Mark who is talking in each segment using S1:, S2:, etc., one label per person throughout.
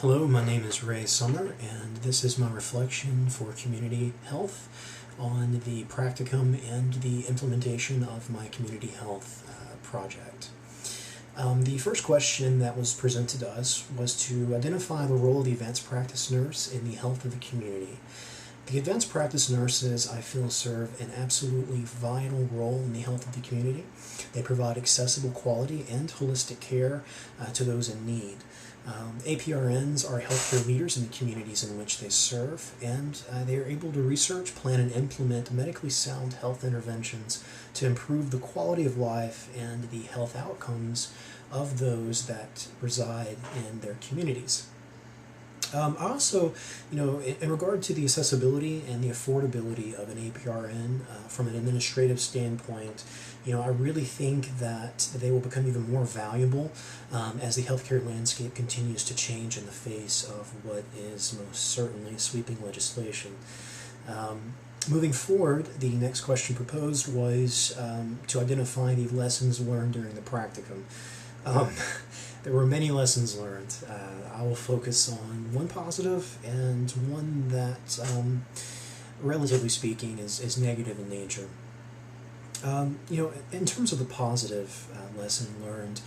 S1: Hello, my name is Ray Summer, and this is my reflection for community health on the practicum and the implementation of my community health project. The first question that was presented to us was to identify the role of the advanced practice nurse in the health of the community. The advanced practice nurses, I feel, serve an absolutely vital role in the health of the community. They provide accessible, quality, and holistic care to those in need. APRNs are healthcare leaders in the communities in which they serve, and they are able to research, plan, and implement medically sound health interventions to improve the quality of life and the health outcomes of those that reside in their communities. I also, in regard to the accessibility and the affordability of an APRN from an administrative standpoint, I really think that they will become even more valuable as the healthcare landscape continues to change in the face of what is most certainly sweeping legislation. Moving forward, the next question proposed was to identify the lessons learned during the practicum. There were many lessons learned. I will focus on one positive and one that, relatively speaking, is negative in nature. In terms of the positive lesson learned,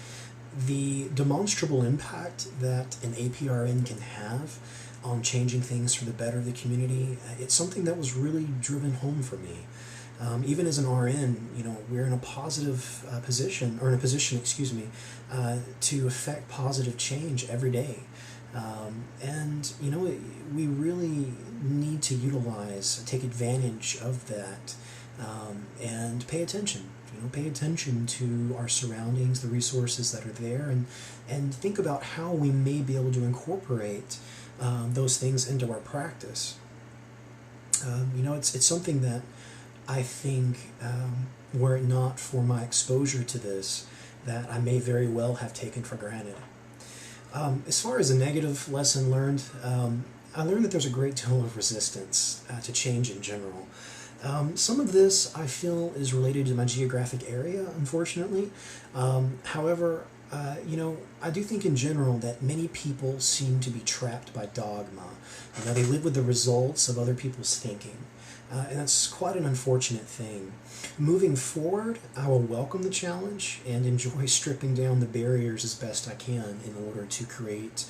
S1: the demonstrable impact that an APRN can have on changing things for the better of the community, it's something that was really driven home for me. Even as an RN, we're in a positive position, or in a position, to affect positive change every day. We really need to take advantage of that, and pay attention. Pay attention to our surroundings, the resources that are there, and think about how we may be able to incorporate those things into our practice. It's something that I think, were it not for my exposure to this, that I may very well have taken for granted. As far as a negative lesson learned, I learned that there's a great deal of resistance to change in general. Some of this, I feel, is related to my geographic area, unfortunately. However, I do think in general that many people seem to be trapped by dogma. They live with the results of other people's thinking. And that's quite an unfortunate thing. Moving forward, I will welcome the challenge and enjoy stripping down the barriers as best I can in order to create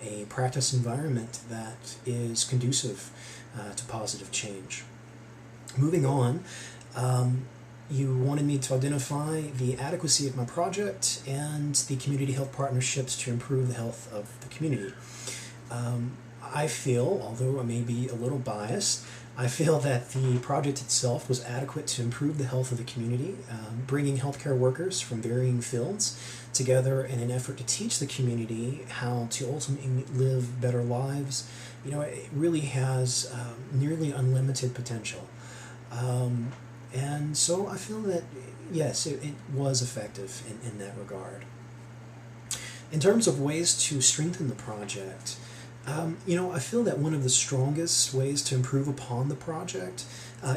S1: a practice environment that is conducive to positive change. Moving on, you wanted me to identify the adequacy of my project and the community health partnerships to improve the health of the community. I feel, although I may be a little biased, I feel that the project itself was adequate to improve the health of the community, bringing healthcare workers from varying fields together in an effort to teach the community how to ultimately live better lives. It really has nearly unlimited potential. And so I feel that, yes, it was effective in that regard. In terms of ways to strengthen the project, I feel that one of the strongest ways to improve upon the project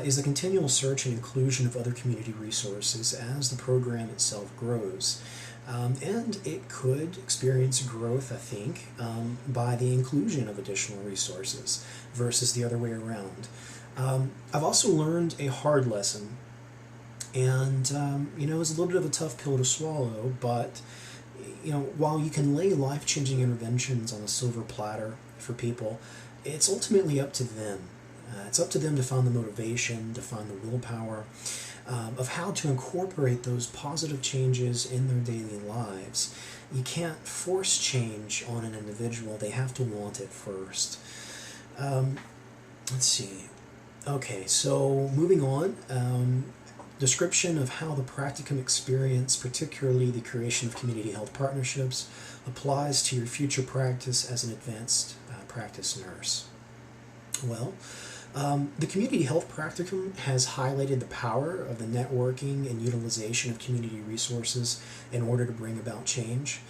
S1: is the continual search and inclusion of other community resources as the program itself grows. And it could experience growth, I think, by the inclusion of additional resources versus the other way around. I've also learned a hard lesson, and it was a little bit of a tough pill to swallow, but while you can lay life-changing interventions on a silver platter for people, it's ultimately up to them. It's up to them to find the motivation, to find the willpower of how to incorporate those positive changes in their daily lives. You can't force change on an individual. They have to want it first. Let's see. Okay, so moving on. Description of how the practicum experience, particularly the creation of community health partnerships, applies to your future practice as an advanced practice nurse. Well, the community health practicum has highlighted the power of the networking and utilization of community resources in order to bring about change.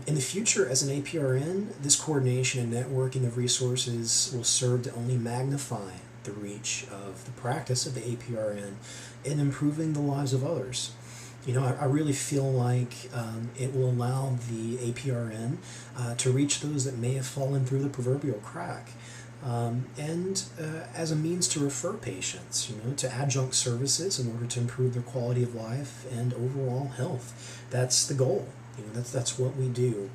S1: In the future, as an APRN, this coordination and networking of resources will serve to only magnify the reach of the practice of the APRN in improving the lives of others. I really feel like it will allow the APRN to reach those that may have fallen through the proverbial crack. And as a means to refer patients, to adjunct services in order to improve their quality of life and overall health. That's the goal. That's what we do.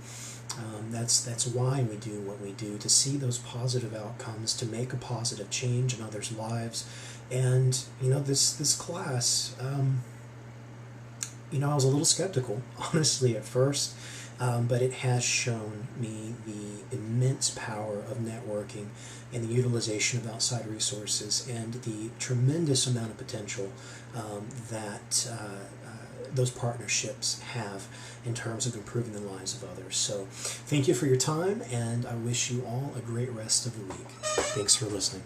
S1: That's why we do what we do, to see those positive outcomes, to make a positive change in others' lives. And this class, I was a little skeptical, honestly, at first, but it has shown me the immense power of networking and the utilization of outside resources and the tremendous amount of potential that those partnerships have in terms of improving the lives of others. So thank you for your time, and I wish you all a great rest of the week. Thanks for listening.